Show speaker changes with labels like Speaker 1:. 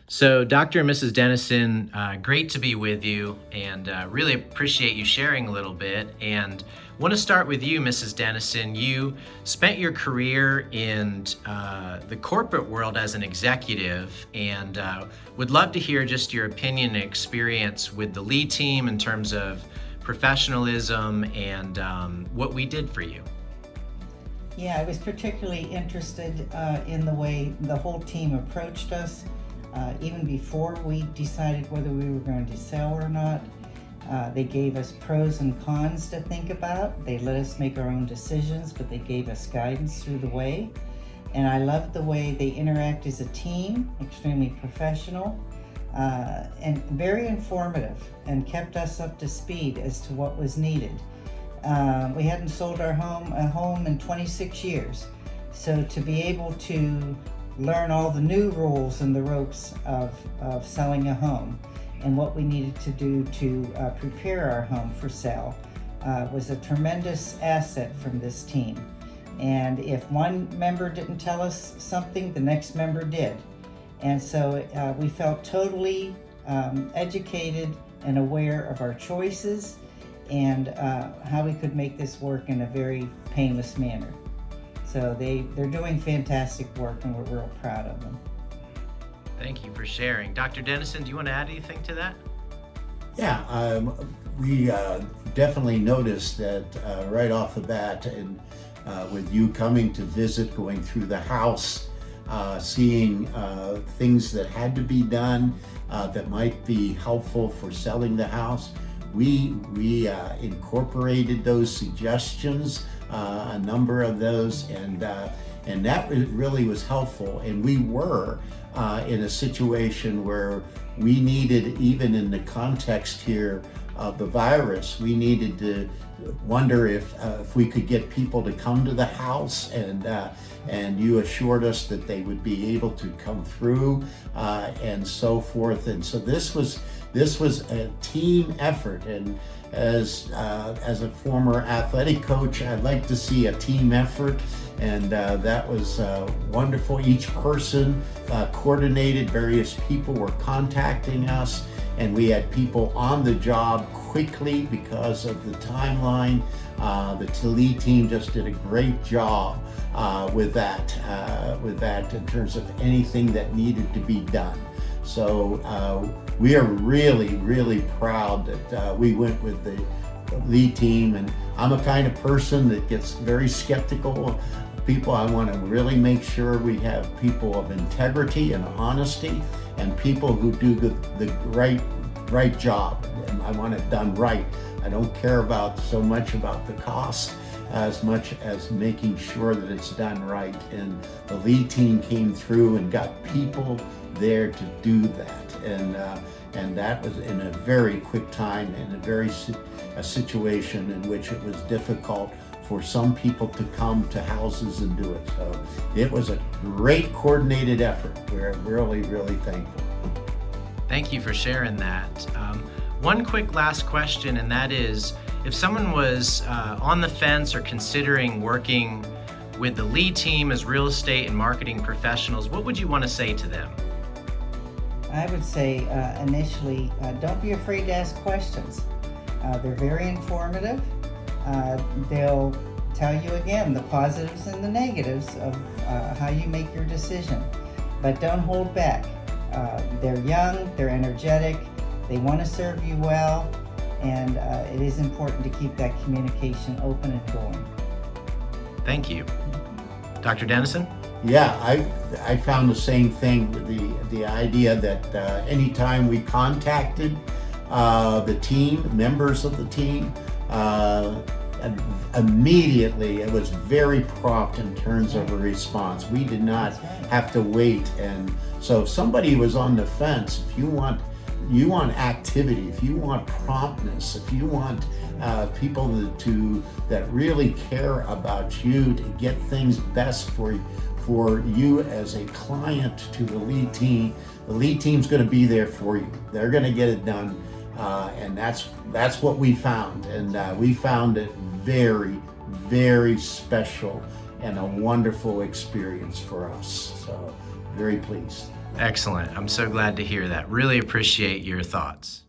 Speaker 1: So, Dr. and Mrs. Dennison, great to be with you, and really appreciate you sharing a little bit. And want to start with you, Mrs. Dennison. You spent your career in the corporate world as an executive, and would love to hear just your opinion and experience with the Lea Team in terms of professionalism and what we did for you.
Speaker 2: Yeah, I was particularly interested in the way the whole team approached us. Even before we decided whether we were going to sell or not, they gave us pros and cons to think about. They let us make our own decisions, but they gave us guidance through the way. And I loved the way they interact as a team, extremely professional, and very informative, and kept us up to speed as to what was needed. We hadn't sold a home in 26 years. So to be able to learn all the new rules and the ropes of selling a home and what we needed to do to prepare our home for sale was a tremendous asset from this team. And if one member didn't tell us something, the next member did. And so we felt totally educated and aware of our choices and how we could make this work in a very painless manner. So they're doing fantastic work, and we're real proud of them.
Speaker 1: Thank you for sharing. Dr. Dennison, do you want to add anything to that?
Speaker 3: Yeah, we definitely noticed that right off the bat, and with you coming to visit, going through the house, seeing things that had to be done that might be helpful for selling the house. We incorporated those suggestions, a number of those, and that really was helpful. And we were in a situation where we needed, even in the context here of the virus, we needed to wonder if we could get people to come to the house, and you assured us that they would be able to come through and so forth. And so this was a team effort, and as a former athletic coach, I'd like to see a team effort, and that was wonderful. Each person coordinated, various people were contacting us, and we had people on the job quickly because of the timeline. The Lea team just did a great job with that in terms of anything that needed to be done. So we are really, really proud that we went with the Lea team. And I'm a kind of person that gets very skeptical of people. I want to really make sure we have people of integrity and honesty, and people who do the right job. And I want it done right. I don't care so much about the cost as much as making sure that it's done right. And the Lea team came through and got people there to do that, and that was in a very quick time, in a situation in which it was difficult for some people to come to houses and do it. So it was a great coordinated effort. We're really, really thankful.
Speaker 1: Thank you for sharing that. One quick last question, and that is, if someone was on the fence or considering working with the Lea team as real estate and marketing professionals, what would you want to say to them?
Speaker 2: I would say initially, don't be afraid to ask questions. They're very informative. They'll tell you again the positives and the negatives of how you make your decision, but don't hold back. They're young, they're energetic, they want to serve you well, and it is important to keep that communication open and going.
Speaker 1: Thank you. Dr. Dennison?
Speaker 3: Yeah, I found the same thing with the idea that anytime we contacted the team, members of the team, and immediately it was very prompt in terms of a response. We did not have to wait. And so if somebody was on the fence, if you want activity, if you want promptness, if you want people that really care about you to get things best for you as a client to the Lea team team's going to be there for you. They're going to get it done, and that's what we found, and we found it very, very special and a wonderful experience for us. So very pleased.
Speaker 1: Excellent. I'm so glad to hear that. Really appreciate your thoughts.